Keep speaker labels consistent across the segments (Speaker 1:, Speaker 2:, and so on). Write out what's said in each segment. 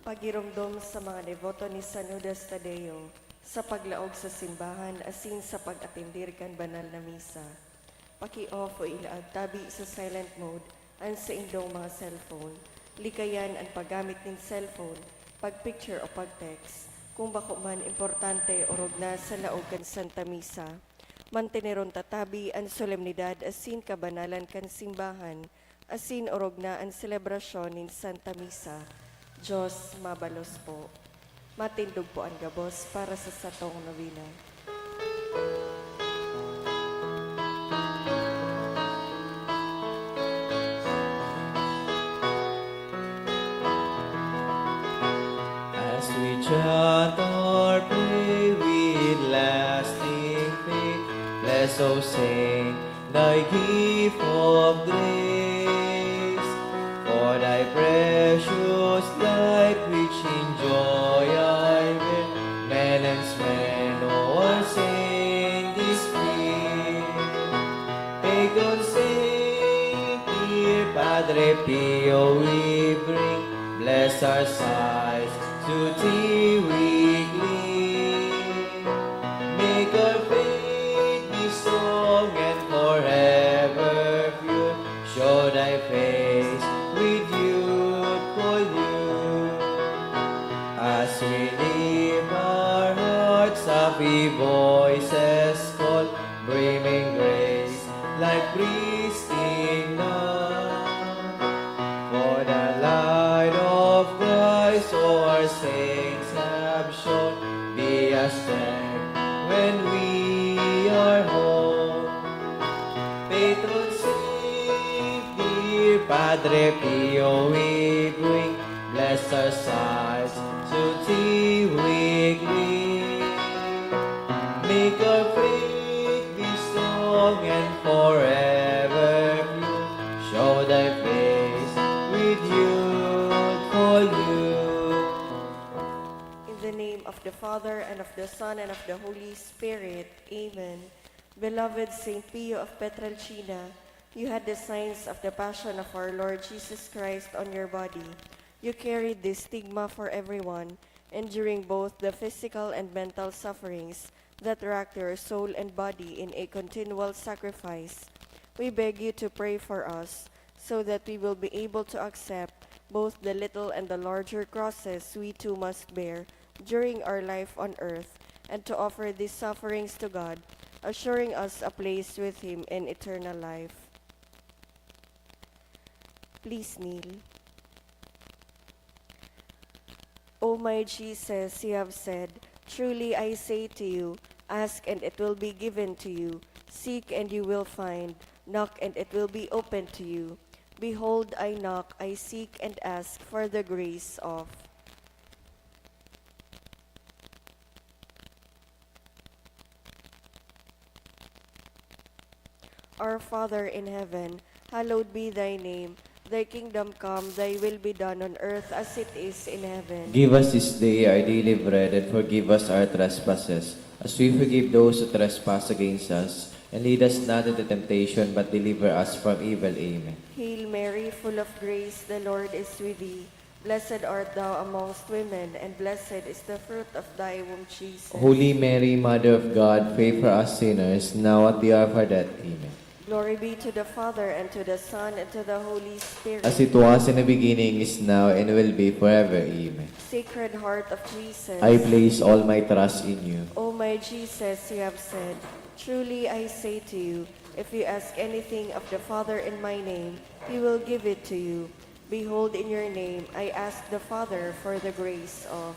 Speaker 1: Pagiromdom sa mga deboto ni San Judas Tadeo sa paglaog sa simbahan asin sa pag-atindir kan banal na misa. Paki-off o ilaag tabi sa silent mode ang sa indong mga cellphone. Likayan ang paggamit ng cellphone, pag-picture o pag-text. Kung bako man importante o rogna sa laog kan Santa Misa. Manteneron tatabi ang solemnidad asin kabanalan kan simbahan, asin orog na ang selebrasyon ng Santa Misa. Diyos mabalos po. Matindog po ang gabos para sa satong novena.
Speaker 2: As we chant or pray with lasting faith, bless, O Saint, thy gift of grace. For thy precious light which in joy I bear, melons men or saint is free. Pagan Saint, dear Padre Pio, we bring, bless our sighs to thee weekly. Make our faith be strong and forever pure. Show thy face with youthful youth. As we lift our hearts, happy voices call, brimming grace like breezing now. For the light of Christ our saints have shown, be a strength when we are home. Patron Saint, dear Padre Pio, we bring, bless our sighs to thee weekly. Make our faith be strong and forever pure. Show thy face with youthful youth.
Speaker 1: In the name of the Father, and of the Son, and of the Holy Spirit. Amen. Beloved Saint Pio of Petrelcina, you had the signs of the passion of our Lord Jesus Christ on your body. You carried this stigma for everyone, enduring both the physical and mental sufferings that racked your soul and body in a continual sacrifice. We beg you to pray for us, so that we will be able to accept both the little and the larger crosses we too must bear during our life on earth, and to offer these sufferings to God, assuring us a place with Him in eternal life. Please kneel. O my Jesus, you have said, truly I say to you, ask and it will be given to you, seek and you will find, knock and it will be opened to you. Behold, I knock, I seek and ask for the grace of. Our Father in heaven, hallowed be thy name. Thy kingdom come, thy will be done on earth as it is in heaven.
Speaker 2: Give us this day our daily bread, and forgive us our trespasses, as we forgive those who trespass against us. And lead us not into temptation, but deliver us from evil. Amen.
Speaker 1: Hail Mary, full of grace, the Lord is with thee. Blessed art thou amongst women, and blessed is the fruit of thy womb, Jesus.
Speaker 2: Holy Mary, Mother of God, pray for us sinners, now at the hour of our death. Amen.
Speaker 1: Glory be to the Father, and to the Son, and to the Holy Spirit.
Speaker 2: As it was in the beginning, is now, and will be forever. Amen.
Speaker 1: Sacred Heart of Jesus,
Speaker 2: I place all my trust in you.
Speaker 1: O my Jesus, you have said, truly I say to you, if you ask anything of the Father in my name, He will give it to you. Behold, in your name I ask the Father for the grace of.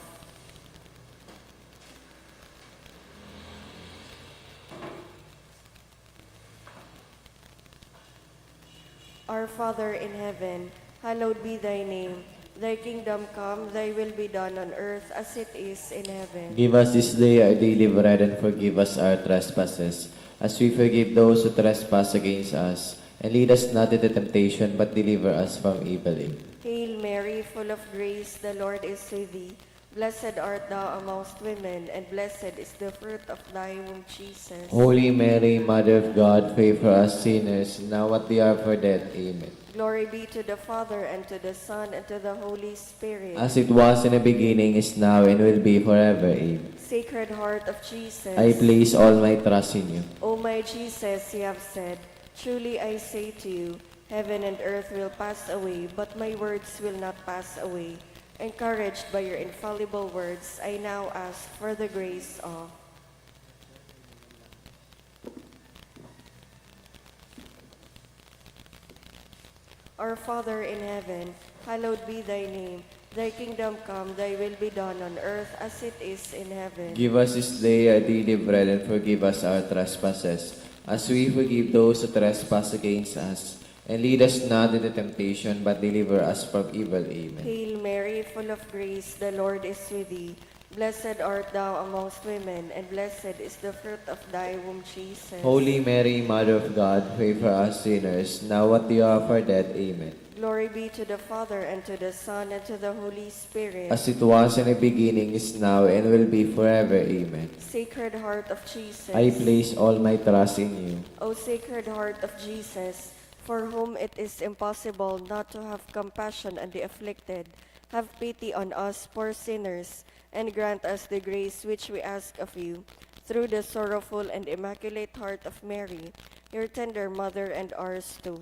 Speaker 1: Our Father in heaven, hallowed be thy name. Thy kingdom come, thy will be done on earth as it is in heaven.
Speaker 2: Give us this day our daily bread, and forgive us our trespasses, as we forgive those who trespass against us. And lead us not into temptation, but deliver us from evil. Amen.
Speaker 1: Hail Mary, full of grace, the Lord is with thee. Blessed art thou amongst women, and blessed is the fruit of thy womb, Jesus.
Speaker 2: Holy Mary, Mother of God, pray for us sinners, now at the hour of our death. Amen.
Speaker 1: Glory be to the Father, and to the Son, and to the Holy Spirit.
Speaker 2: As it was in the beginning, is now, and will be forever. Amen.
Speaker 1: Sacred Heart of Jesus,
Speaker 2: I place all my trust in you.
Speaker 1: O my Jesus, you have said, truly I say to you, heaven and earth will pass away, but my words will not pass away. Encouraged by your infallible words, I now ask for the grace of Our Father in heaven, hallowed be thy name. Thy kingdom come, thy will be done on earth as it is in heaven.
Speaker 2: Give us this day our daily bread, and forgive us our trespasses, as we forgive those who trespass against us. And lead us not into temptation, but deliver us from evil. Amen.
Speaker 1: Hail Mary, full of grace, the Lord is with thee. Blessed art thou amongst women, and blessed is the fruit of thy womb, Jesus.
Speaker 2: Holy Mary, Mother of God, pray for us sinners, now at the hour of our death. Amen.
Speaker 1: Glory be to the Father, and to the Son, and to the Holy Spirit.
Speaker 2: As it was in the beginning, is now, and will be forever. Amen.
Speaker 1: Sacred Heart of Jesus,
Speaker 2: I place all my trust in you.
Speaker 1: O Sacred Heart of Jesus, for whom it is impossible not to have compassion on the afflicted, have pity on us poor sinners, and grant us the grace which we ask of you, through the sorrowful and immaculate heart of Mary, your tender mother and ours too.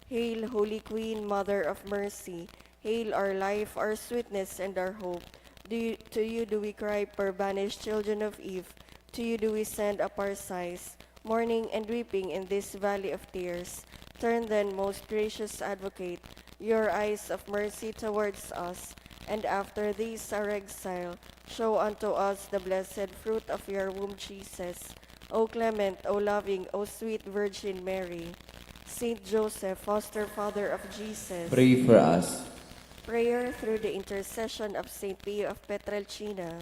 Speaker 1: Hail, Holy Queen, Mother of Mercy. Hail our life, our sweetness, and our hope. To you do we cry, poor banished children of Eve. To you do we send up our sighs, mourning and weeping in this valley of tears. Turn then, most gracious Advocate, your eyes of mercy towards us, and after this our exile, show unto us the blessed fruit of your womb, Jesus. O clement, O loving, O sweet Virgin Mary, Saint Joseph, foster father of Jesus,
Speaker 2: Pray for us.
Speaker 1: prayer through the intercession of Saint Pio of Petrelcina.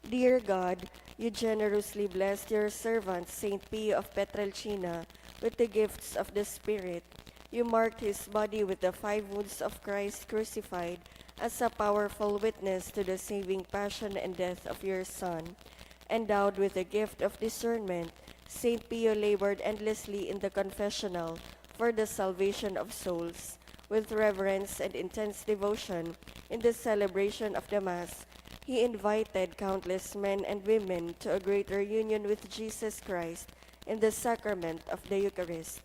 Speaker 1: Dear God, you generously blessed your servant, Saint Pio of Petrelcina, with the gifts of the Spirit. You marked his body with the 5 wounds of Christ crucified as a powerful witness to the saving passion and death of your Son. Endowed with the gift of discernment, Saint Pio labored endlessly in the confessional for the salvation of souls. With reverence and intense devotion in the celebration of the Mass, he invited countless men and women to a greater union with Jesus Christ in the sacrament of the Eucharist.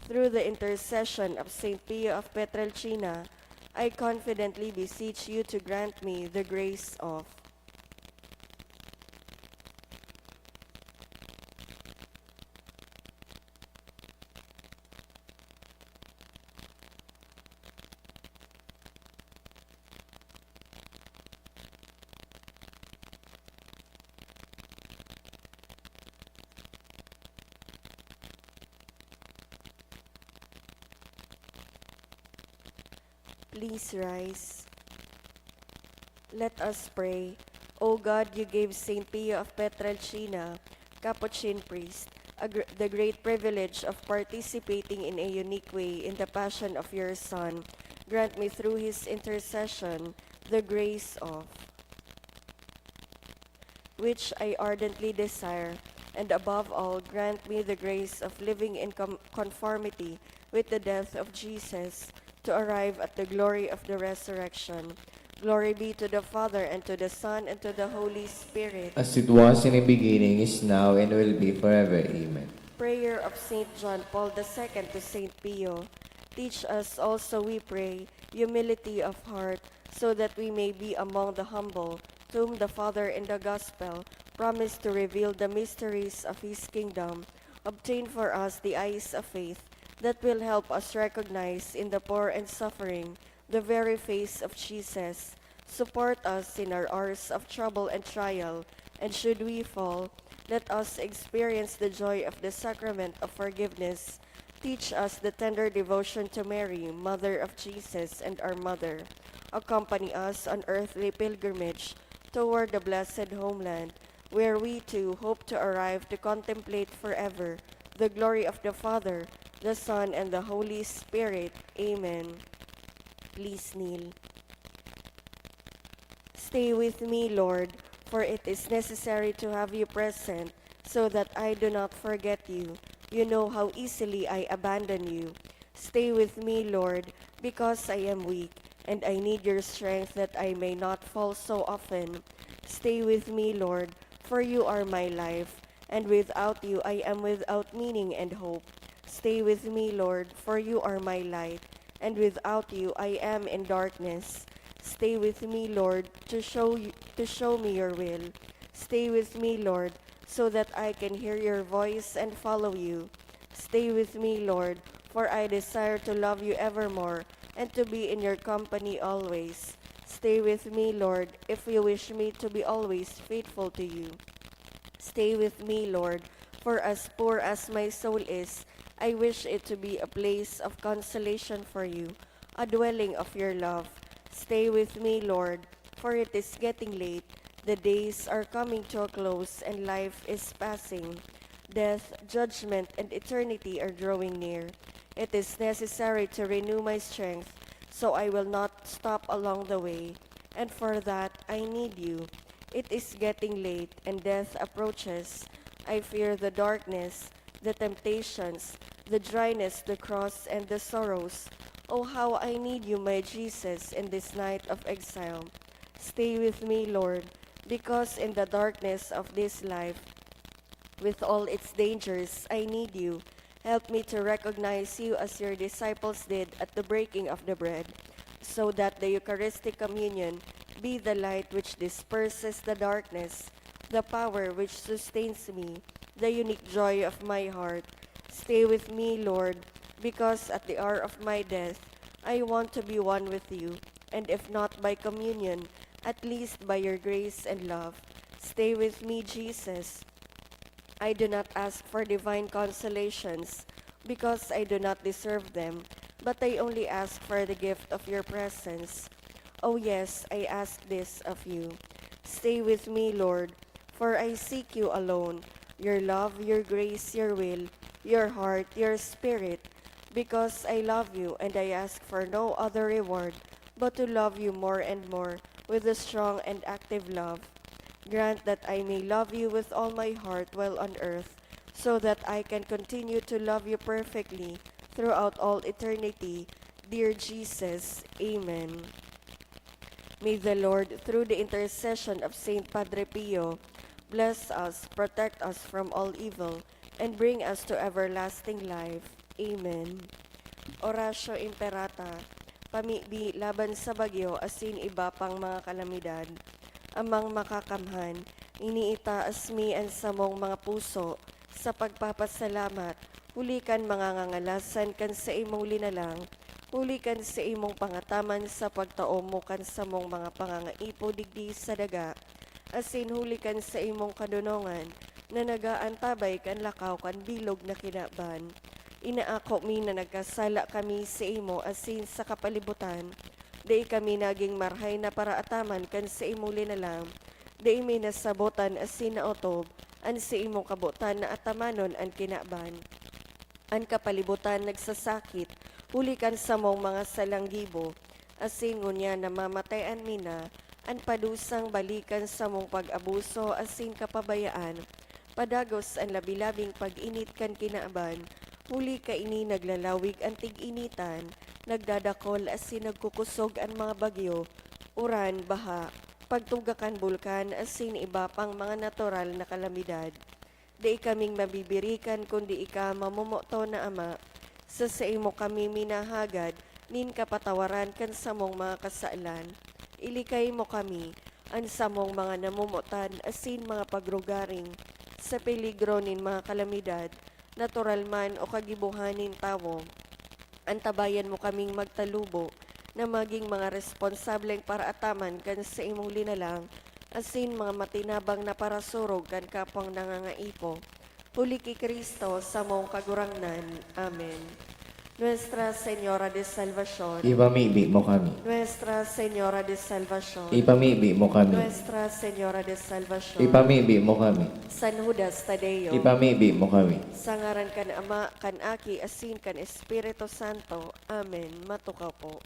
Speaker 1: Through the intercession of Saint Pio of Petrelcina, I confidently beseech you to grant me the grace of Please rise. Let us pray. O God, you gave Saint Pio of Petrelcina, Capuchin priest, the great privilege of participating in a unique way in the passion of your Son. Grant me through his intercession the grace of which I ardently desire, and above all, grant me the grace of living in conformity with the death of Jesus, to arrive at the glory of the resurrection. Glory be to the Father, and to the Son, and to the Holy Spirit.
Speaker 2: As it was in the beginning, is now, and will be forever. Amen.
Speaker 1: Prayer of Saint John Paul II to Saint Pio. Teach us also, we pray, humility of heart, so that we may be among the humble, to whom the Father in the Gospel promised to reveal the mysteries of his kingdom. Obtain for us the eyes of faith, that will help us recognize in the poor and suffering the very face of Jesus. Support us in our hours of trouble and trial, and should we fall, let us experience the joy of the sacrament of forgiveness. Teach us the tender devotion to Mary, Mother of Jesus and our Mother. Accompany us on earthly pilgrimage toward the blessed homeland, where we too hope to arrive to contemplate forever the glory of the Father, the Son, and the Holy Spirit. Amen. Please kneel. Stay with me, Lord, for it is necessary to have you present so that I do not forget you. You know how easily I abandon you. Stay with me, Lord, because I am weak, and I need your strength that I may not fall so often. Stay with me, Lord, for you are my life, and without you I am without meaning and hope. Stay with me, Lord, for you are my light, and without you I am in darkness. Stay with me, Lord, to show me your will. Stay with me, Lord, so that I can hear your voice and follow you. Stay with me, Lord, for I desire to love you evermore and to be in your company always. Stay with me, Lord, if you wish me to be always faithful to you. Stay with me, Lord, for as poor as my soul is, I wish it to be a place of consolation for you, a dwelling of your love. Stay with me, Lord, for it is getting late. The days are coming to a close and life is passing. Death, judgment, and eternity are drawing near. It is necessary to renew my strength, so I will not stop along the way. And for that, I need you. It is getting late and death approaches. I fear the darkness, the temptations, the dryness, the cross, and the sorrows. Oh, how I need you, my Jesus, in this night of exile. Stay with me, Lord, because in the darkness of this life, with all its dangers, I need you. Help me to recognize you as your disciples did at the breaking of the bread, so that the Eucharistic communion be the light which disperses the darkness, the power which sustains me, the unique joy of my heart. Stay with me, Lord, because at the hour of my death, I want to be one with you, and if not by communion, at least by your grace and love. Stay with me, Jesus. I do not ask for divine consolations, because I do not deserve them, but I only ask for the gift of your presence. Oh yes, I ask this of you. Stay with me, Lord, for I seek you alone, your love, your grace, your will, your heart, your spirit, because I love you and I ask for no other reward but to love you more and more with a strong and active love. Grant that I may love you with all my heart while on earth, so that I can continue to love you perfectly throughout all eternity. Dear Jesus, Amen. May the Lord, through the intercession of Saint Padre Pio, bless us, protect us from all evil, and bring us to everlasting life. Amen. Oratio Imperata, pamibi laban sa bagyo asin iba pang mga kalamidad. Amang makakamhan, iniitaas mi ang samong mga puso sa pagpapasalamat, hulikan mga ngangalasan kan sa imong linalang, hulikan sa imong pangataman sa pagtaom mo kan sa mong mga pangangaipo digdi sa daga, asin hulikan sa imong kadunongan, na nagaantabay kan lakaw kan bilog na kinaban. Inaako mi na nagkasala kami sa imo asin sa kapalibutan, dai kami naging marhay na paraataman kan sa imo linalang, dai mi nasabotan asin naotob, an sa imo kabutan na atamanon ang kinaban. Ang kapalibutan nagsasakit, hulikan sa mong mga salanggibo, asin ngunya na mamatayan mina, ang padusang balikan sa mong pag-abuso asin kapabayaan, padagos ang labilabing pag-init kan kinaaban, huli ka ini naglalawig ang tig-initan, nagdadakol asin nagkukusog ang mga bagyo, uran, baha, pagtugakan bulkan asin iba pang mga natural na kalamidad. Di kaming mabibirikan kundi ika mamumuto na Ama, sa imo kami minahagad, nin kapatawaran kan samong mga kasaalan. Ilikay mo kami, ang samong mga namumutan asin mga pagrugaring, sa peligro nin mga kalamidad, natural man o kagibuhanin tawo. Antabayan mo kaming magtalubo, na maging mga responsableng paraataman kan sa imong linalang, asin mga matinabang na parasurog kan kapang nangangaipo. Huli ki Kristo sa mong kagurangnan. Amen. Nuestra Señora de Salvación.
Speaker 2: Ipamibi mo kami.
Speaker 1: Nuestra Señora de Salvación.
Speaker 2: Ipamibi mo kami.
Speaker 1: Nuestra Señora de Salvación.
Speaker 2: Ipamibi mo kami.
Speaker 1: San Judas Tadeo.
Speaker 2: Ipamibi mo kami.
Speaker 1: Sangaran kan Ama, kan Aki, asin kan Espiritu Santo. Amen. Matukaw po.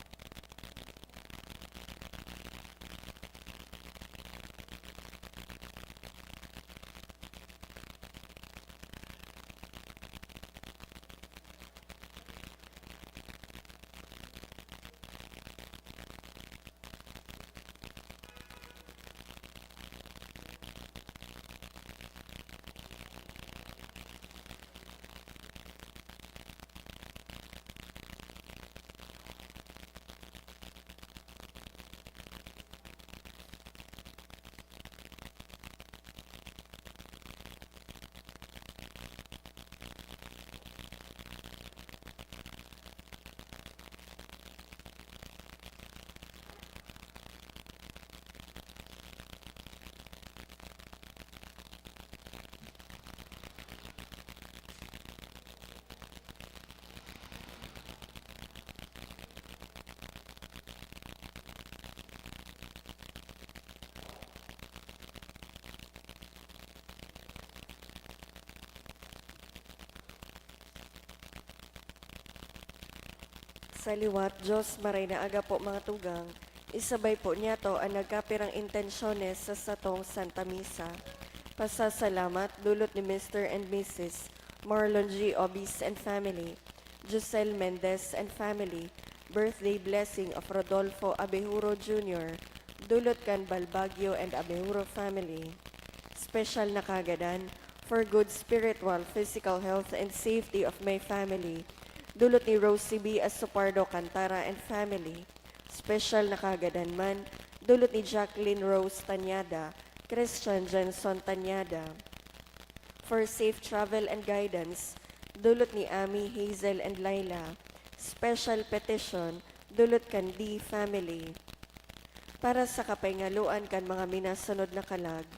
Speaker 1: Sa liwat, Diyos maray na aga po mga tugang, isabay po niya to ang nagkapirang intensyones sa satong Santa Misa. Pasasalamat dulot ni Mr. and Mrs. Marlon G. Obis and family, Giselle Mendez and family, birthday blessing of Rodolfo Abejuro Jr., dulot kan Balbagyo and Abejuro family. Special na kagadan for good spiritual, physical health and safety of my family, dulot ni Rosie B. Asopardo Cantara and family. Special na kagadan man, dulot ni Jacqueline Rose Tanyada, Christian Jenson Tanyada. For safe travel and guidance, dulot ni Ami, Hazel, and Laila. Special petition, dulot kan D family. Para sa kapaingaluan kan mga minasunod na kalag,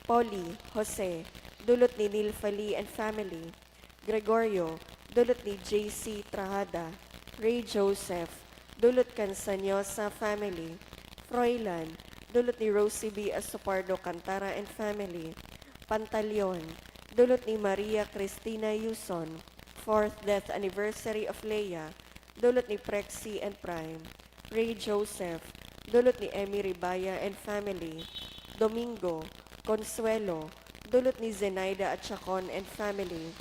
Speaker 1: Polly, Jose, dulot ni Nilfali and family. Gregorio, dulot ni JC Trahada. Ray Joseph, dulot kan Sanyosa family. Froilan, dulot ni Rosie B. Asopardo Cantara and family. Pantaleon, dulot ni Maria Cristina Yuson. 4th death anniversary of Leia, dulot ni Prexy and Prime. Ray Joseph, dulot ni Emmy Ribaya and family. Domingo, Consuelo, dulot ni Zenaida at Chacon and family.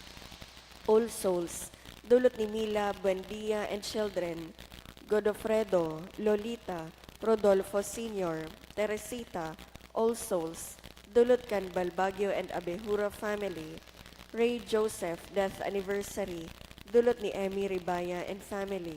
Speaker 1: All Souls, dulot ni Mila Buendia and children. Godofredo, Lolita, Rodolfo Sr., Teresita, All Souls, dulot kan Balbagyo and Abejura family. Ray Joseph, death anniversary, dulot ni Emmy Ribaya and family.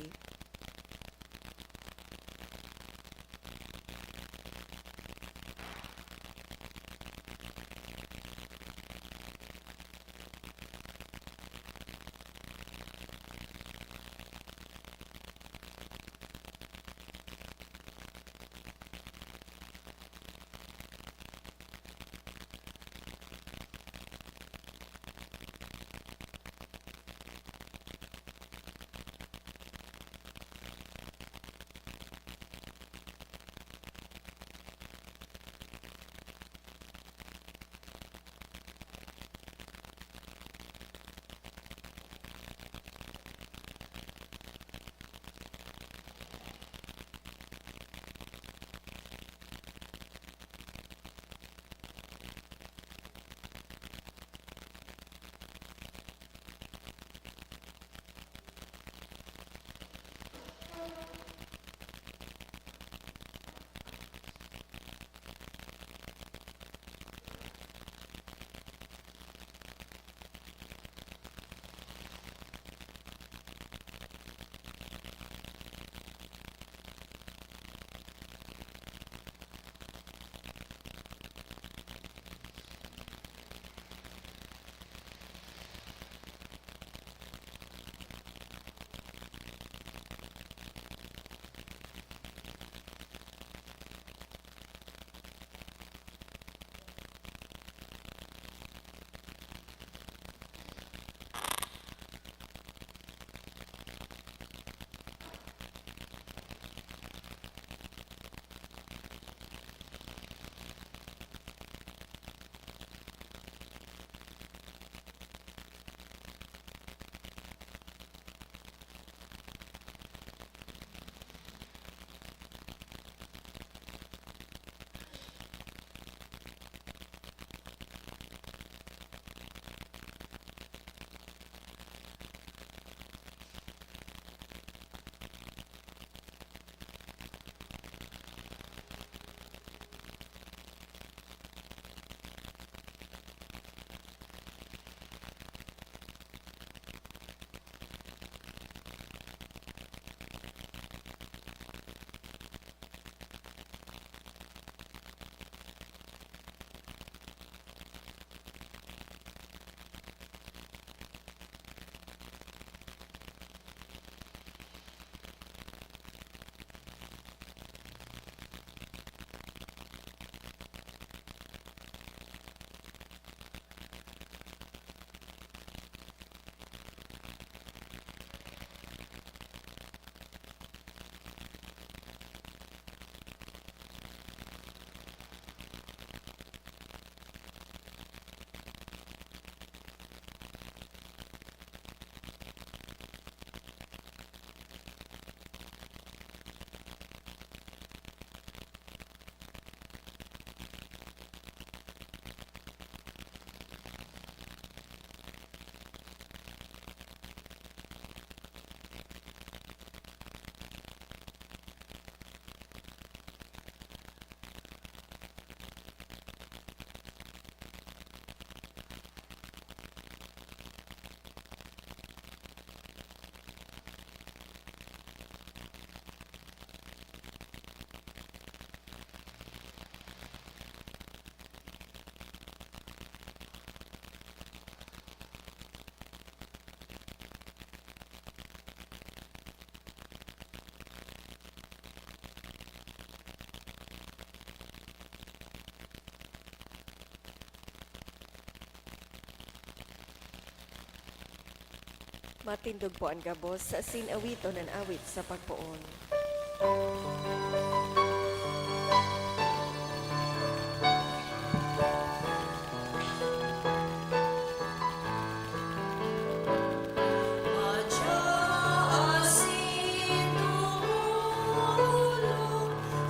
Speaker 1: Matindog po ang gabos sa sinawiton ng awit sa pagpoon.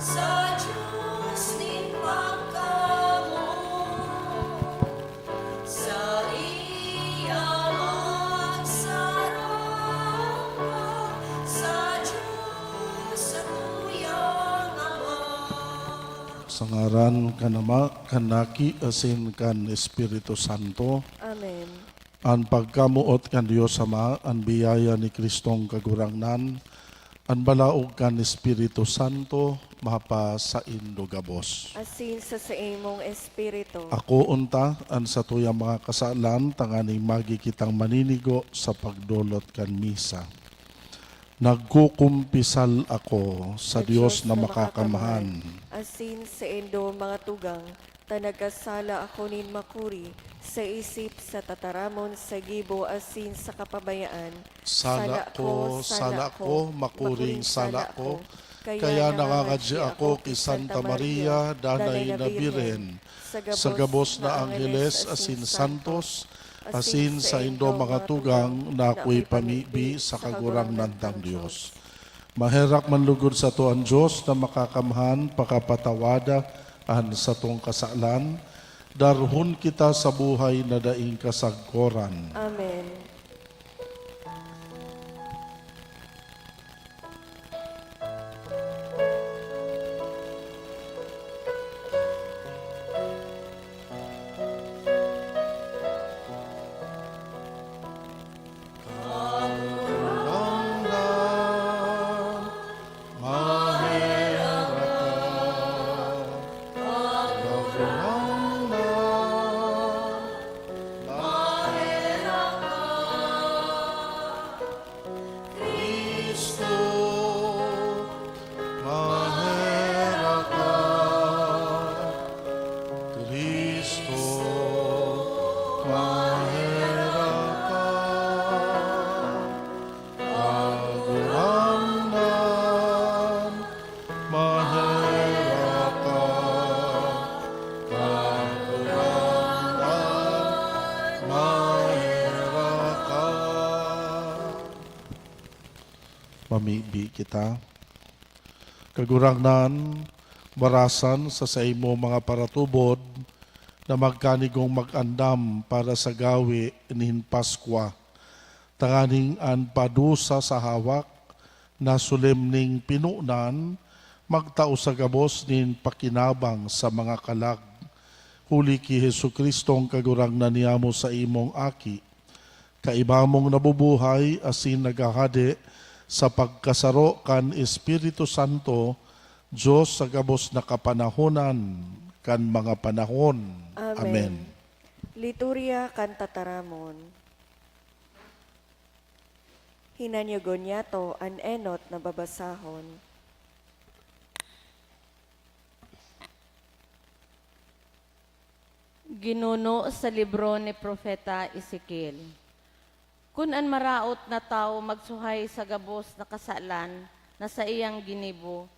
Speaker 3: Sa Diyos ning pagkamo, sa iyang magsarang, sa Diyos sa tuyang Ama.
Speaker 4: Sa ngaran kanaki asin kan Espiritu Santo,
Speaker 1: Amen.
Speaker 4: ang pagkamuot kan Dios Ama, ang biyaya ni Kristong kagurangnan, ang balaog kan Espiritu Santo, mapa sa indogabos.
Speaker 1: Asin sa imong espiritu.
Speaker 4: Ako unta, ang sa tuyang mga kasalan, tanganing magi kitang maninigo sa pagdolot kan misa. Nagkukumpisal ako sa Dios na makakamahan.
Speaker 1: Asin sa indo mga tugang, tanagkasala ako nin makuri, sa isip, sa tataramon, sa gibo, asin sa kapabayaan.
Speaker 4: Sala ko, makuring sala ko, kaya nangangadya ako kay Santa Maria, danay na Birhen, sa gabos na Angeles, asin santos, asin sa indo mga tugang, na ako'y pamibi sa kagurang nantang Diyos. Maherak manlugod sa to ang Diyos na makakamahan, pakapatawada, an sa tong kasalan, darhon kita sa buhay na daing kasagkoran.
Speaker 1: Amen.
Speaker 4: Mamibi kita. Kagurangnan, barasan sa imo mga paratubod na magkanigong mag-andam para sa gawi nin Paskwa. Tanganing an padusa sa hawak na sulemning pinunan, magtao sa gabos nin pakinabang sa mga kalag. Huli ki Hesu Kristong kagurangnan niyamo sa imong aki. Kaibamong nabubuhay asin nagahade sa pagkasaro kan Espiritu Santo, Diyos sa gabos na kapanahonan kan mga panahon. Amen.
Speaker 1: Liturya kan tataramon. Hinanyogon yato an enot na babasahon.
Speaker 5: Ginuno sa libro ni Propeta Ezekiel. Kun an maraot na tao magsuhay sa gabos na kasalan na sa iyang ginibo,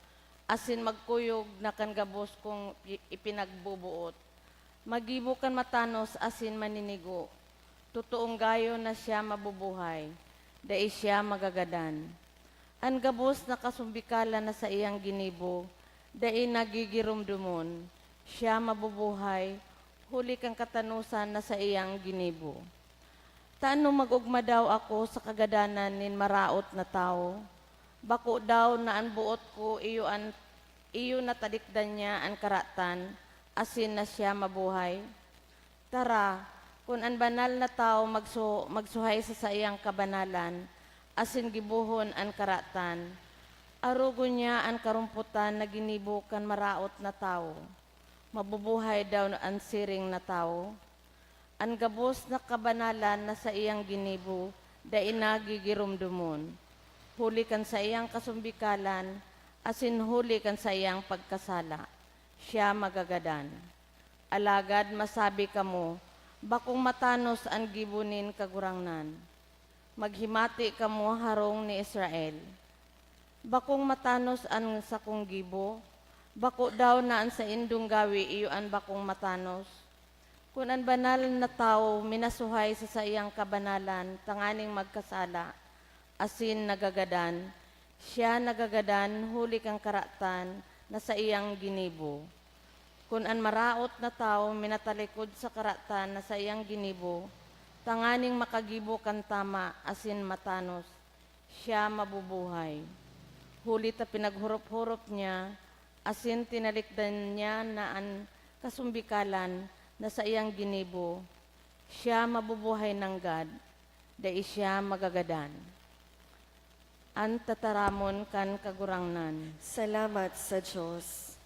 Speaker 5: asin magkuyog na kan gabos kung ipinagbubuot, magibo kan matanos asin maninigo, tutuong gayo na siya mabubuhay, dai siya magagadan. An gabos na kasumbikalan na sa iyang ginibo, dai nagigirumdumon, siya mabubuhay, huli kang katanusan na sa iyang ginibo. Taano magugma daw ako sa kagadanan nin maraot na tao? Bako daw na an buot ko iyo natadikdan niya an karatan, asin na siya mabuhay. Tara, kung an banal na tao magsuhay sa iyang kabanalan, asin gibuhon an karatan, arugo niya an karumputan na ginibo kan maraot na tao. Mabubuhay daw an siring na tao. Ang gabos na kabanalan na sa iyang ginibo, dai nagigirumdumon. Huli kan sa iyang kasumbikalan, asin huli kan sa iyang pagkasala. Siya magagadan. Alagad masabi kamo, bakong matanos ang gibunin kagurangnan. maghimati kamo harong ni Israel. Bakong matanos an sa kong gibo, bako daw na an sa indong gawi iyo an bakong matanos. Kung an banal na tao minasuhay sa iyang kabanalan, tanganing magkasala, asin nagagadan, siya nagagadan huli kang karatan na sa iyang ginibo. Kung an maraot na tao minatalikod sa karatan na sa iyang ginibo, tanganing makagibo kan tama, asin matanos, siya mabubuhay. Huli ta pinaghurop-hurop niya, asin tinalikdan niya na an kasumbikalan na sa iyang ginibo, siya mabubuhay ng God, dai siya magagadan. An tataramon kan kagurangnan.
Speaker 1: Salamat sa Diyos.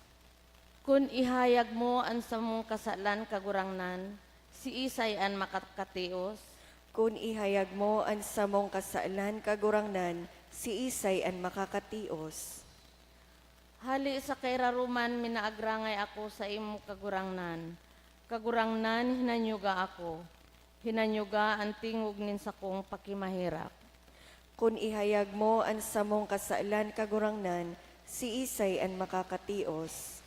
Speaker 5: Kung ihayag mo ang samong kasalan kagurangnan, si Isay an makakatios,
Speaker 1: Kung ihayag mo ang samong kasaalan kagurangnan, si Isay an makakatios.
Speaker 5: hali sa kairaruman minaagrangay ako sa imo kagurangnan. Kagurangnan hinanyuga ako, hinanyuga ang tingog nin sa kong pakimahirap.
Speaker 1: Kung ihayag mo ang samong kasaalan kagurangnan, si Isay an makakatios.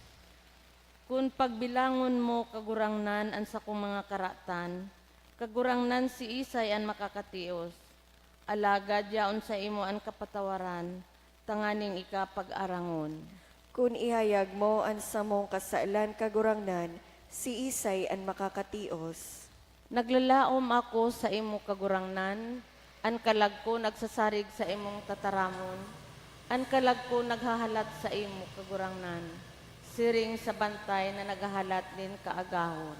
Speaker 5: Kung pagbilangon mo kagurangnan ang sa kong mga karatan, kagurangnan si Isay an makakatios. Alagad yaon sa imo an kapatawaran, tanganing ikapag-arangon.
Speaker 1: Kung ihayag mo ang samong kasaalan kagurangnan, si Isay an makakatios.
Speaker 5: Naglalaom ako sa imo kagurangnan, an kalag ko nagsasarig sa imong tataramon, an kalag ko naghahalat sa imo kagurangnan, siring sa bantay na naghahalat din kaagahon.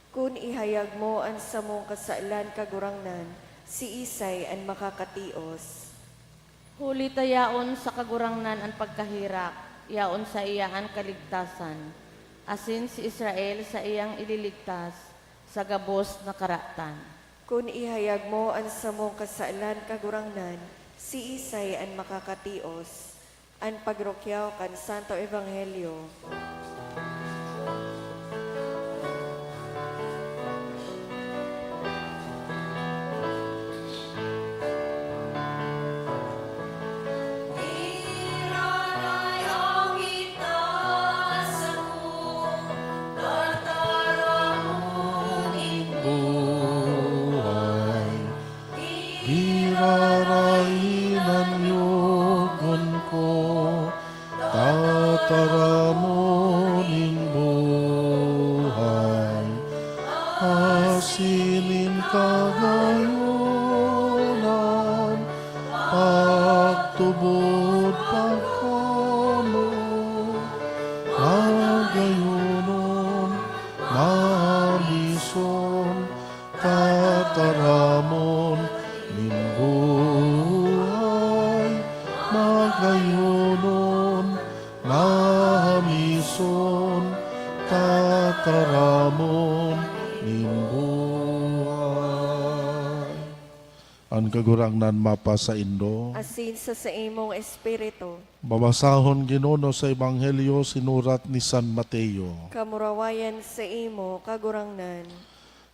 Speaker 1: Kung ihayag mo ang samong kasaalan kagurangnan, si Isay an makakatios.
Speaker 5: Huli tayaon sa kagurangnan ang pagkahirak, yaon sa iya ang kaligtasan, asin si Israel sa iyang ililigtas sa gabos na karatan.
Speaker 1: Kung ihayag mo ang samong kasaalan kagurangnan, si Isay an makakatios. An pagrokyaw kan Santo Ebanghelyo.
Speaker 3: Iraray ang itaas ako, tataramunin
Speaker 4: Buhay, girarainan yugon ko, tataramunin buhay, asinin kagayonan, pagtubod pagkano, magayonon, mamison, tataramon, nimbuhay, magayonon, mamison, tataramon, nimbuhay. Ang kagurangnan mapa sa Indo,
Speaker 1: Asin sa imong espiritu,
Speaker 4: babasahon ginuno sa Ebanghelyo sinurat ni San Mateo.
Speaker 1: kamurawayan sa imo kagurangnan.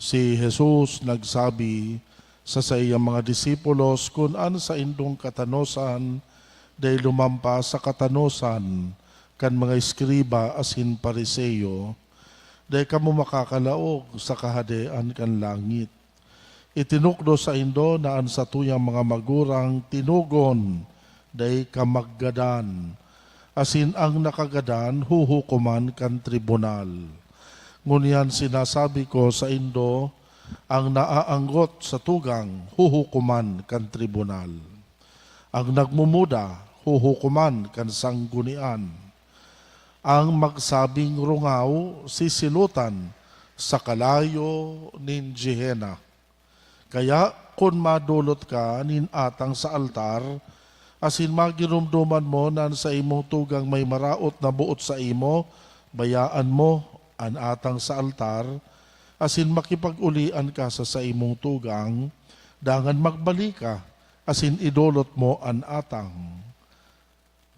Speaker 4: Si Jesus nagsabi sa iyang mga disipulos, kung an sa indong katanosan, day lumampa sa katanosan, kan mga eskriba asin pariseyo, day kamo makakalaog sa kahadean kan langit. Itinukdo sa indo na an sa tuyang mga magurang tinugon, day kamaggadan, asin ang nakagadan huhukuman kan tribunal. Ngunyan sinasabi ko sa indo, ang naaanggot sa tugang huhukuman kan tribunal. Ang nagmumuda huhukuman kan sanggunian. Ang magsabing rungaw sisilutan sa kalayo nin Jehena. Kaya kung madulot ka nin atang sa altar, asin magirumduman mo nan sa imong tugang may maraot na buot sa imo, bayaan mo an atang sa altar, asin makipag-ulian ka sa imong tugang, dangan magbalik ka, asin idulot mo an atang.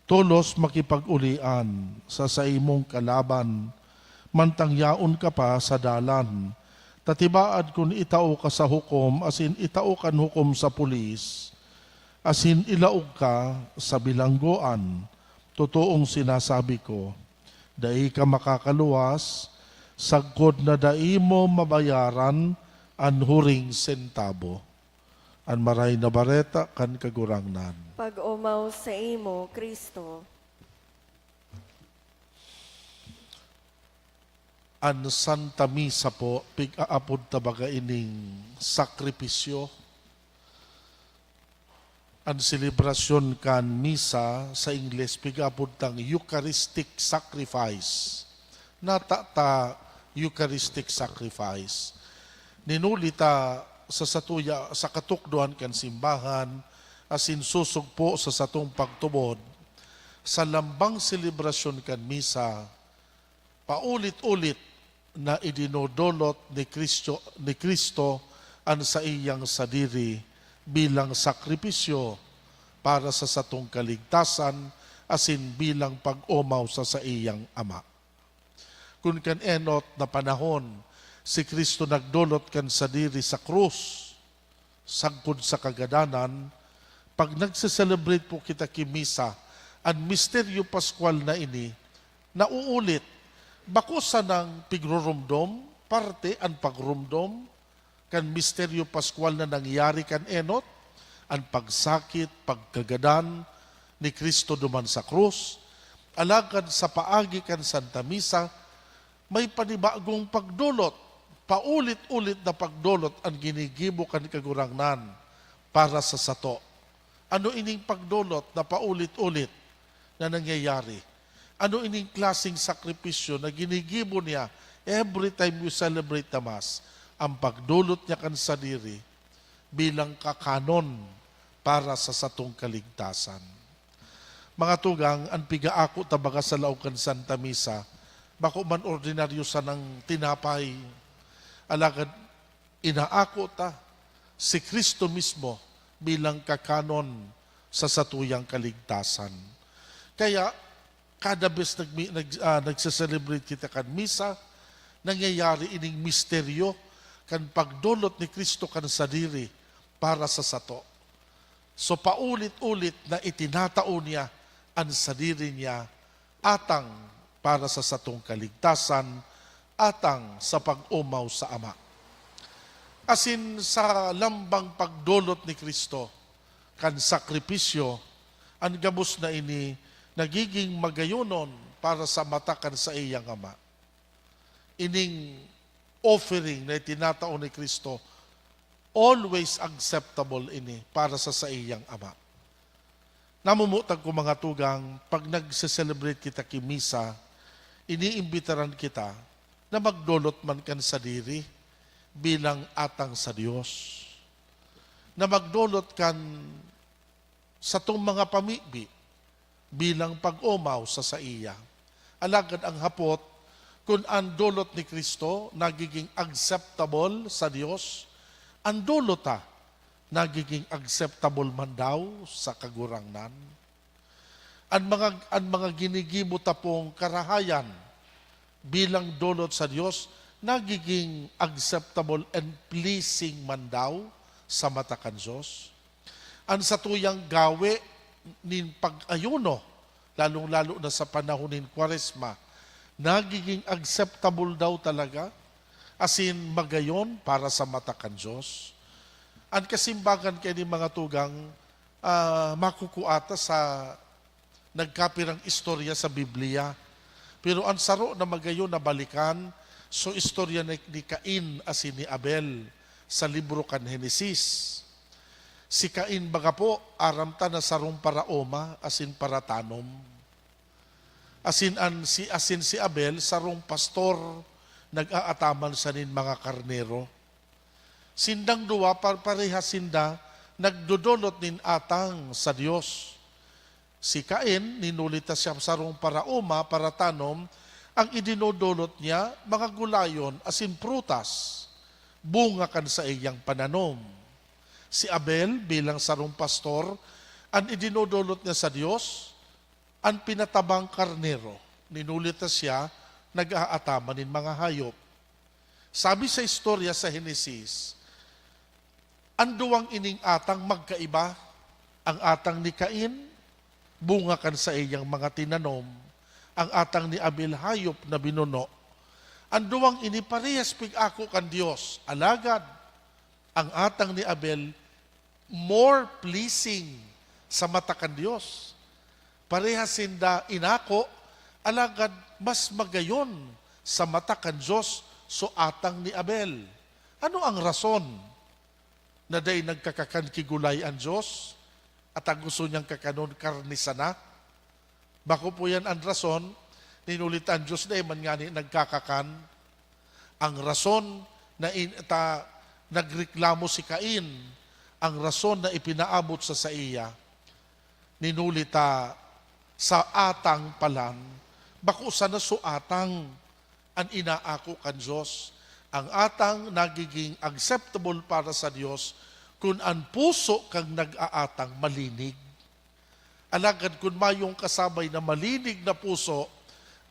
Speaker 4: Tulos makipag-ulian sa imong kalaban, mantang yaon ka pa sa dalan, Tatibaad kun itao ka sa hukom, asin itao kan hukom sa pulis, asin ilaog ka sa bilangguan. Totoong sinasabi ko, dai ka makakaluwas, sagkod na dai mo mabayaran an huring sentabo. An maray na bareta kan kagurangnan.
Speaker 1: Pag-umaw sa imo, Kristo.
Speaker 4: An Santa Misa po, pig-aapod tabaga ining sakripisyo. Ang selebrasyon kan misa sa Ingles, pig-aapod tang Eucharistic Sacrifice. Natata Eucharistic Sacrifice. Ninulita sa satuya, sa katukduhan kan simbahan, asin susog po sa satong pagtubod, sa lambang selebrasyon kan misa, paulit-ulit na idinodolot ni Kristo ang sa iyang sadiri bilang sakripisyo para sa satong kaligtasan asin bilang pag-umaw sa iyang Ama. Kung kan enot na panahon, si Kristo nagdolot kan sadiri sa krus, sagkod sa kagadanan, pag nagse-celebrate po kita kimisa, ang misteryo Pascual na ini, nauulit, bakusa ng pigrurumdom, parte ang pagrumdom, kan misteryo Pascual na nangyari kan enot, ang pagsakit, pagkagadan ni Kristo duman sa krus, alagad sa paagi kan Santa Misa, may panibagong pagdulot, paulit-ulit na pagdulot ang ginigibo kan kagurangnan para sa sato. Ano ining pagdulot na paulit-ulit na nangyayari? Ano ining klaseng sakripisyo na ginigibo niya every time you celebrate the Mass? Ang pagdulot niya kan sadiri bilang kakanon para sa satong kaligtasan. Mga tugang, ang pigaako tabaga sa laukan Santa Misa, bako man ordinaryo sa ng tinapay, alagad inaako ta si Kristo mismo bilang kakanon sa satuyang kaligtasan. Kaya, kada bes nagse-celebrate kita kan misa, nangyayari ining misteryo kan pagdulot ni Kristo kan sadiri para sa sato. So paulit-ulit na itinatao niya ang sadiri niya atang para sa satong kaligtasan, atang sa pag-umaw sa Ama. Asin sa lambang pagdulot ni Kristo kan sakripisyo, ang gabos na ini nagiging magayonon para sa matakan sa iyang Ama. Ining offering na itinatao ni Kristo, always acceptable ini para sa iyang Ama. Namumutag ko mga tugang, pag nagse-celebrate kita kimisa, iniimbitaran kita na magdulot man kan sa diri bilang atang sa Diyos. Na magdulot kan sa tong mga pamibi bilang pag-umaw sa iya. Alagad ang hapot, kung ang dulot ni Kristo nagiging acceptable sa Diyos, ang dulot nagiging acceptable man daw sa kagurangnan. Ang mga ginigibo tapong karahayan bilang dulot sa Diyos, nagiging acceptable and pleasing man daw sa mata kan Diyos. Ang satuyang gawe nin pag-ayuno, lalong-lalo na sa panahon nin Kwaresma, nagiging acceptable daw talaga, asin magayon para sa mata kan Diyos. Ang kasimbagan kay ni mga tugang makukuata sa nagkapirang istorya sa Biblia. Pero ang saro na magayon na balikan, so istorya ni Cain asin ni Abel sa libro kan Henesis. Si Cain baga po, aramta na sarong paraoma asin para tanom. Asin si Abel, sarong pastor, nag-aataman sa nin mga karnero. Sindang duwa, pareha sinda, nagdudulot nin atang sa Diyos. Si Cain, ninulita siya sarong paraoma, para tanom, ang idinudulot niya, mga gulayon, asin prutas, bunga kan sa iyang pananom. Si Abel, bilang sarong pastor, ang idinudulot niya sa Diyos, ang pinatabang karnero. Ninulita siya, nag-aataman nin mga hayop. Sabi sa istorya sa Henesis, ang duwang ining atang magkaiba, ang atang ni Cain, bunga kan sa iyang mga tinanom, ang atang ni Abel hayop na binuno. Ang duwang ini parehas pig-ako kan Dios, alagad ang atang ni Abel more pleasing sa mata kan Dios. Parehas sinda inako, alagad mas magayon sa mata kan Dios so atang ni Abel. Ano ang rason na day nagkakakan kigulay ang Diyos at ang gusto niyang kakanon karni sana? Bako po yan ang rason, ninulit ang Diyos na man nga ni nagkakakan. Ang rason na nagreklamo si Cain, ang rason na ipinaabot sa iya, ninulita sa atang palan, bako sana so atang ang inaako kan Diyos. Ang atang nagiging acceptable para sa Diyos kung ang puso kang nag-aatang malinig. Alagad kung mayong kasabay na malinig na puso,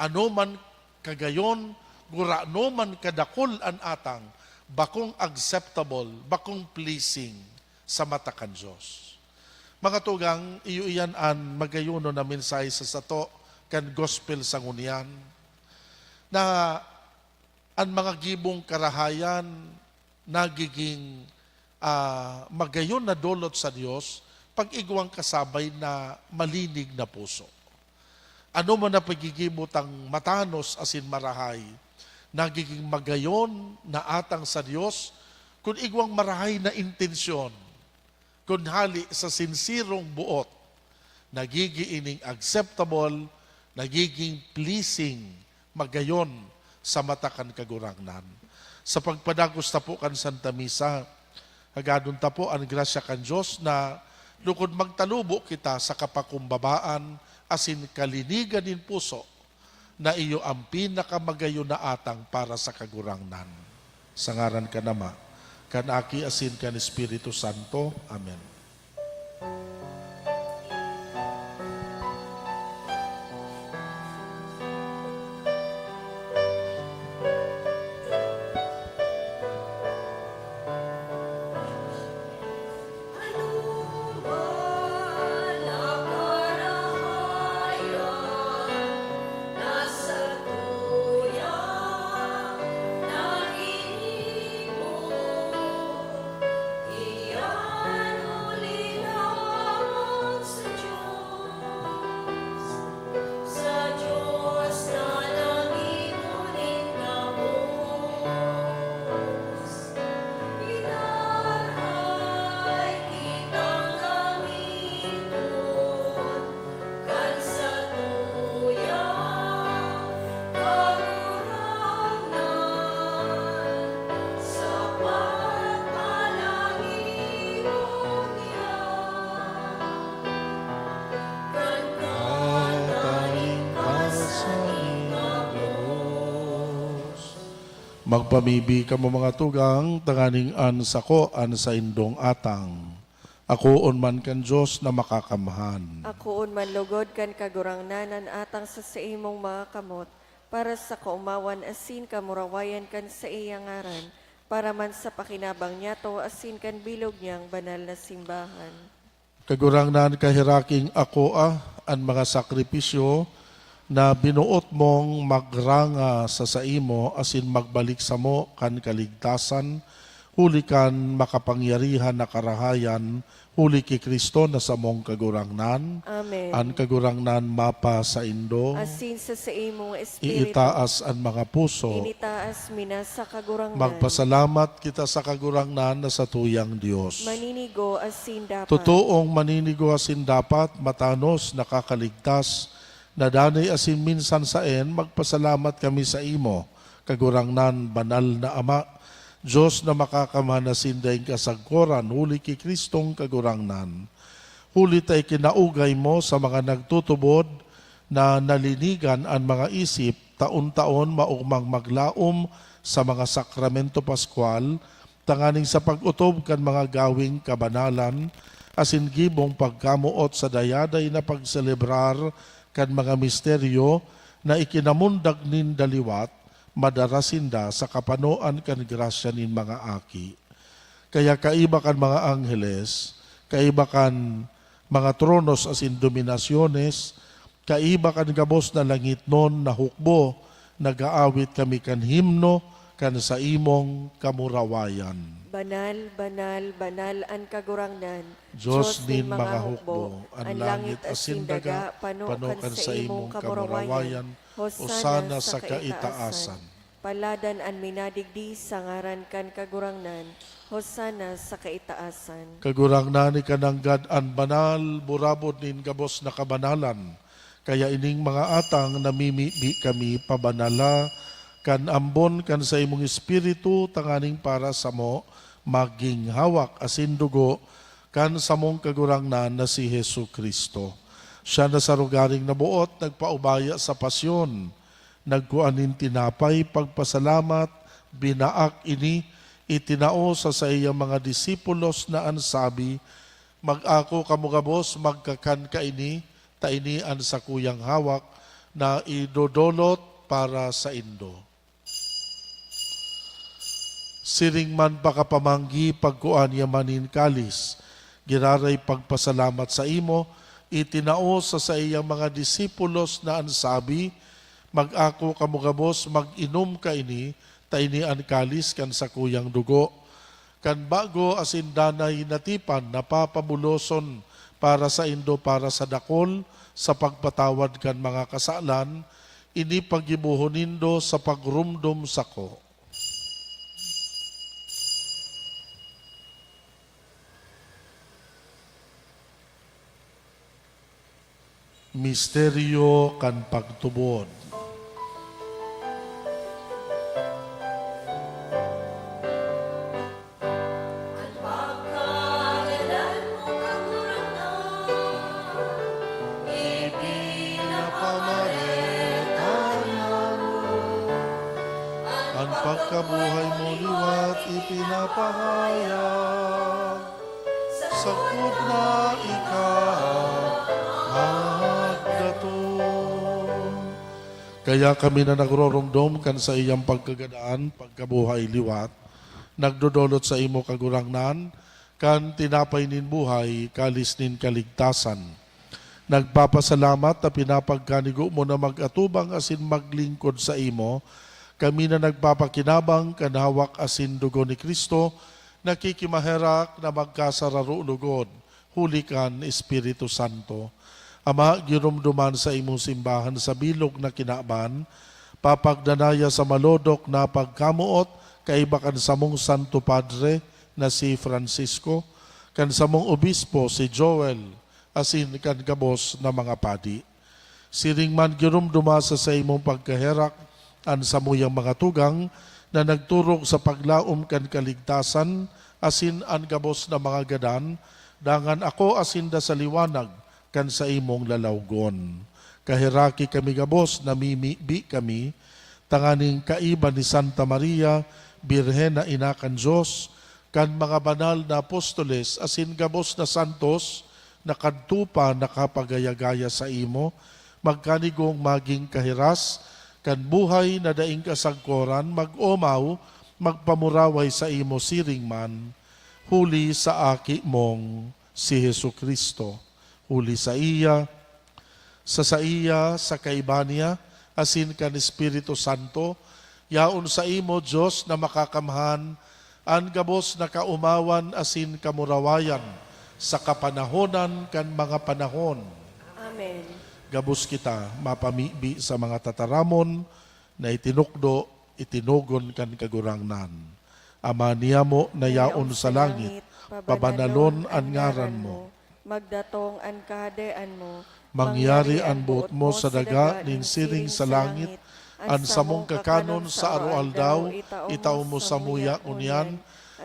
Speaker 4: ano man kagayon, gura no man kadakol ang atang, bakong acceptable, bakong pleasing sa mata kan Diyos. Mga tugang, iyo iyan ang magayuno na mensahe sa sato kan gospel sa ngunyan, na ang mga gibong karahayan nagiging magayon na dolot sa Diyos pag igwang kasabay na malinig na puso. Ano man na pagigibot ang matanos asin marahay, nagiging magayon na atang sa Diyos kung igwang marahay na intensyon, kung hali sa sinsirong buot, nagigiining acceptable, nagiging pleasing, magayon sa mata kan kagurangnan. Sa pagpadagos tapo kan Santa Misa, hagadon tapo ang grasya kan Diyos na lukod magtalubo kita sa kapakumbabaan asin kalinigan din puso na iyo ang pinakamagayon na atang para sa kagurangnan. Sa ngaran ka nama, kan Aki asin kan Espiritu Santo. Amen. Magpamibi ka mo mga tugang, tanganing an sako an sa indong atang. Ako on man kan Diyos na makakamahan.
Speaker 1: Ako man lugod kan kagurangnanan atang sa imong mga kamot, para sa kaumawan asin kamurawayan kan sa iyang ngaran, para man sa pakinabang niya to asin kan bilog niyang banal na simbahan.
Speaker 4: Kagurangnan kahiraking ako an mga sakripisyo na binuot mong magranga sa saimo asin magbalik sa mo kan kaligtasan, huli kan makapangyarihan na karahayan, huli ki Kristo na sa mong kagurangnan.
Speaker 1: Amen.
Speaker 4: An kagurangnan mapa sa indo,
Speaker 1: Asin sa imong espiritu,
Speaker 4: iitaas an mga puso.
Speaker 1: initaas mina sa kagurangnan.
Speaker 4: Magpasalamat kita sa kagurangnan na sa tuyang Diyos.
Speaker 1: Maninigo asin dapat.
Speaker 4: Totoong maninigo asin dapat, matanos, nakakaligtas, na danay asin minsan saen, magpasalamat kami sa imo, kagurangnan, banal na Ama, Diyos na makakamanasin dahil kasagkoran, huli ki Kristong kagurangnan. Huli tay kinaugay mo sa mga nagtutubod na nalinigan ang mga isip, taon-taon maugmang maglaom sa mga sakramento paskwal, tanganing sa pag-utob kan mga gawing kabanalan, asin gibong pagkamuot sa dayaday na pagselebrar kan mga misteryo na ikinamundag nin daliwat, madarasinda sa kapanoan kan grasya nin mga aki. Kaya kaiba kan mga angheles, kaiba kan mga tronos as in dominasyones, kaiba kan gabos na langit non na hukbo, nagaawit kami kan himno, kan sa imong kamurawayan.
Speaker 1: Banal, banal, banal an kagurangnan.
Speaker 4: Diyos din mga hukbo, ang langit asin daga, panokan sa imong kamurawayan, Hosana sa kaitaasan.
Speaker 1: Paladan an minadigdi sa ngaran kan kagurangnan. Hosana sa kaitaasan.
Speaker 4: Kagurangnan ni kananggad an banal, burabot nin gabos na kabanalan. Kaya ining mga atang namimibi kami pabanala, kan ambon kan sa imong espiritu tanganing para sa mo, maging hawak asin dugo, kan sa mong kagurangnan na si Hesu Kristo. Siya na sa rugaring nabuot, nagpaubaya sa pasyon, nagkuanin tinapay, pagpasalamat, binaak ini, itinao sa iyang mga disipulos na ansabi, mag-ako kamugabos, magkakan ka ini, tainian sa kuyang hawak, na idodolot para sa indo. Siring man pakapamanggi, pagkuan yamanin kalis, giraray pagpasalamat sa imo, itinao sa iyang mga disipulos na ansabi, mag-ako kamugabos, mag-inom ka ini, tainian kalis kan sa kuyang dugo. Kan bago asin danay natipan, napapabuloson para sa indo para sa dakol, sa pagpatawad kan mga kasalan, ini pagibuhon nindo sa pagrumdum sako. Misteryo kan pagtubod.
Speaker 3: Ang pagkagalan mo kagurangnan,
Speaker 4: Pinapamaretahan mo, ang pagkabuhay mo liwat ipinapahayag, sakot na ikaw magdaton. Kaya kami na nagrorongdom kan sa iyang pagkagadaan, pagkabuhay liwat, nagdodolot sa imo kagurangnan, kan tinapay nin buhay, kalis nin kaligtasan. Nagpapasalamat na pinapagkanigo mo na mag-atubang asin maglingkod sa imo, kami na nagpapakinabang kanhawak asin dugo ni Kristo, nakikimaherak na magkasararo lugod, hulikan Espiritu Santo. Ama, girumduman sa imong simbahan sa bilog na kinaban, papagdanaya sa malodok na pagkamuot, kaibakan sa mong Santo Padre na si Francisco, kan sa mong obispo si Joel, asin kan gabos na mga padi. Siring man girumduma sa imong pagkaherak, an sa muyang mga tugang, na nagturog sa paglaom kan kaligtasan, asin an gabos na mga gadan, dangan ako asinda sa liwanag, kan sa imong lalawgon. Kahiraki kami gabos, namimibi kami, tanganing kaiba ni Santa Maria, Birhen na ina kan Diyos, kan mga banal na apostoles, asin gabos na santos, nakadtupa nakapagayagaya sa imo, magkanigong maging kahiras, kan buhay na daing kasagkoran, mag-omaw, magpamuraway sa imo siring man, huli sa aki mong si Hesu Kristo. Huli sa iya, sa kaibanya, asin kan Espiritu Santo, yaon sa imo Diyos na makakamhan, an gabos na kaumawan asin kamurawayan, sa kapanahonan kan mga panahon.
Speaker 1: Amen.
Speaker 4: Gabos kita mapamibi sa mga tataramon na itinukdo, itinugon kan kagurangnan. Ama niya mo na yaon sa langit, pabanalon an ngaran mo.
Speaker 1: Magdatong an kahadean mo.
Speaker 4: Mangyari an buot mo sa daga nin siring sa langit, an samong kakanon sa arualdaw, itaw mo sa muya unyan,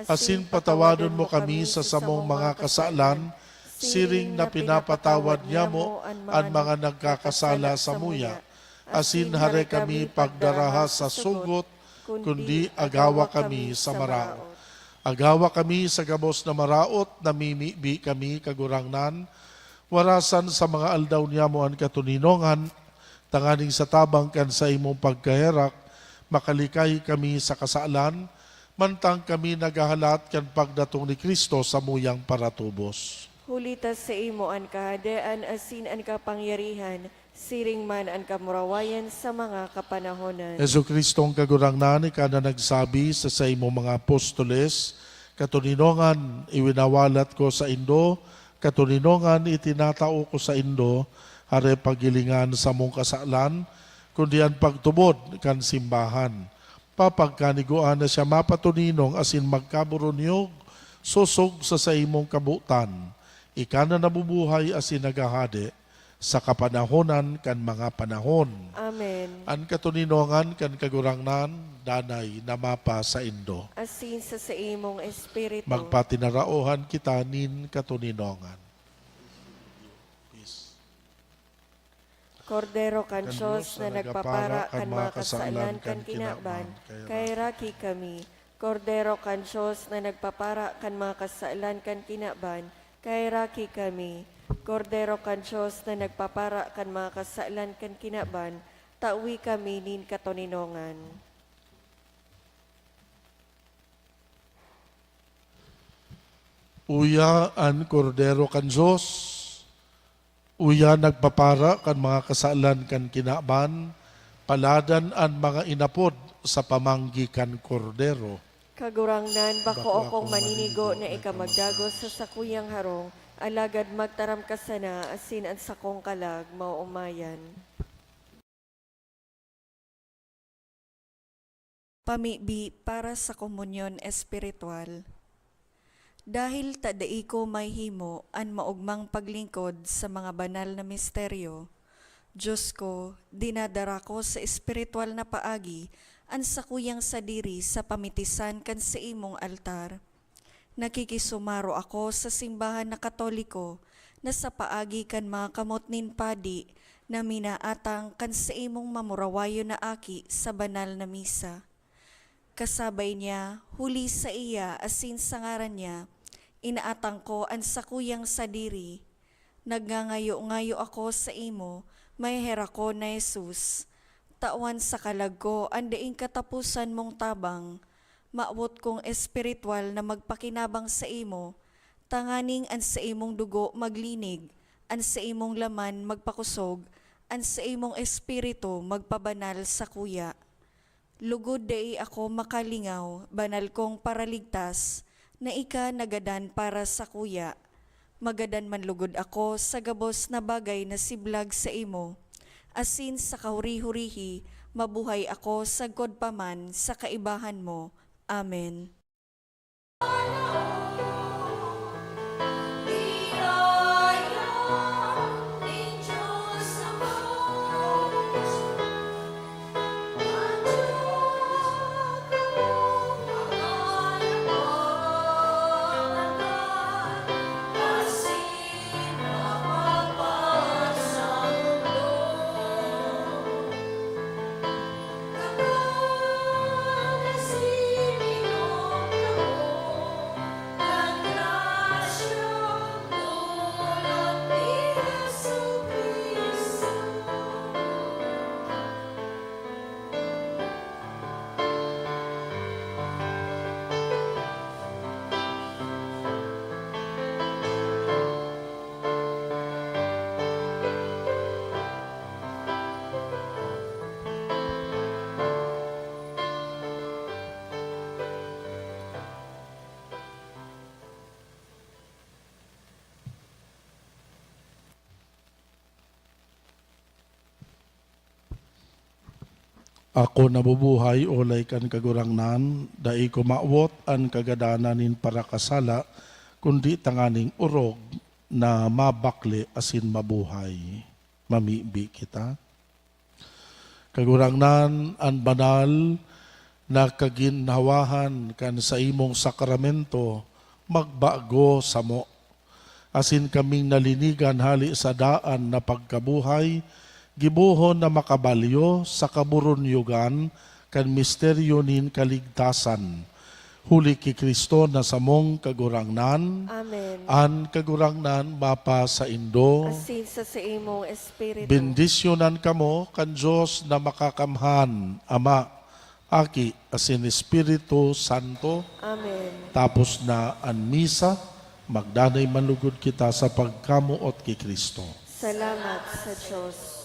Speaker 4: asin patawadon mo kami sa samong mga kasalan, siring na pinapatawad niya mo an mga nagkakasala sa muya, asin hare kami pagdaraha sa sugot, kundi agawa kami sa maraot. Agawa kami sa gabos na maraot, namimibi kami kagurangnan, warasan sa mga aldaw niya mo ang katuninongan, tanganing sa tabang kan sa imong pagkaherak, makalikay kami sa kasalan, mantang kami nagahalat kan pagdatong ni Kristo sa muyang paratubos.
Speaker 1: Hulitas sa imo an kahadaan asin an kapangyarihan, siring man an kamurawayan sa mga kapanahonan.
Speaker 4: Yesu Kristong kagurangnan, ika na nagsabi sa imo mga apostoles, katuninongan iwinawalat ko sa Indo, katuninongan itinatao ko sa Indo, hare pagilingan sa mong kasalan, kundi ang pagtubod kan simbahan. Papagkaniguan na siya mapatuninong asin magkaburunyog, susog sa imong kabutan. Ika na nabubuhay asin nagahade sa kapanahonan kan mga panahon.
Speaker 1: Amen.
Speaker 4: Ang katuninongan kan kagurangnan, danay na mapa sa Indo.
Speaker 1: Asin sa imong espiritu.
Speaker 4: Magpatinaraohan kita nin katuninongan.
Speaker 1: Kordero kan Diyos na nagpapara kan mga kasalan kan kinaban, kay raki kami. Kordero kan Diyos na nagpapara kan mga kasalan kan kinaban, kay raki kami. Kordero kan Diyos na nagpapara kan mga kasalan kan kinaban, tawi kami nin katuninongan.
Speaker 4: Uya ang kordero kan Diyos, uya nagpapara kan mga kasalan kan kinaban, paladan ang mga inapod sa pamanggi kan kordero.
Speaker 1: Kagurangnan, bako akong maninigo na ikamagdagos sa sakuyang harong, alagad magtaram ka sana, asin ang sakong kalag, mauumayan.
Speaker 6: Pamibi para sa komunyon espiritual. Dahil tadai ko may himo an maugmang paglingkod sa mga banal na misteryo, Diyos ko, dinadara ko sa espiritual na paagi an sakuyang sadiri sa pamitisan kan sa imong altar. Nakikisumaro ako sa simbahan na Katoliko na sa paagi kan mga kamot nin padi na minaatang kan sa imong mamurawayo na aki sa banal na misa. Kasabay niya, huli sa iya asin sa ngaran niya, inaatang ko ang sakuyang sadiri. Nagngangayo-ngayo ako sa imo, may hera ko na Jesus. Tawan sa kalag ko, andaing katapusan mong tabang. Maawot kong espiritual na magpakinabang sa imo. Tanganing an sa imong dugo maglinig, an sa imong laman magpakusog, an sa imong espiritu magpabanal sa kuya. Lugod dai ako makalingaw, banal kong paraligtas, na ika nagadan para sa kuya. Magadan man lugod ako sa gabos na bagay na siblag sa imo. Asin sa kahuri-hurihi, mabuhay ako sa God paman sa kaibahan mo. Amen.
Speaker 4: Ako nabubuhay olay kan kagurangnan, dai ko maawot ang kagadananin para kasala, kundi tanganing urog na mabakli asin mabuhay. Mamibi kita. Kagurangnan ang banal na kaginhawahan kan sa imong sakramento, magbago sa mo. Asin kaming nalinigan hali sa daan na pagkabuhay, gibuhon na makabalyo sa kaburunyugan kan misteryo nin kaligtasan. Huli ki Kristo na samong kagurangnan,
Speaker 1: Amen.
Speaker 4: an kagurangnan mapa sa Indo.
Speaker 1: Asin sa imong espiritu.
Speaker 4: Bendisyonan kamo kan Diyos na makakamhan, Ama, Aki asin Espiritu Santo,
Speaker 1: Amen.
Speaker 4: tapos na ang misa, magdanay manlugod kita sa pagkamuot kay Kristo.
Speaker 1: Salamat sa Diyos.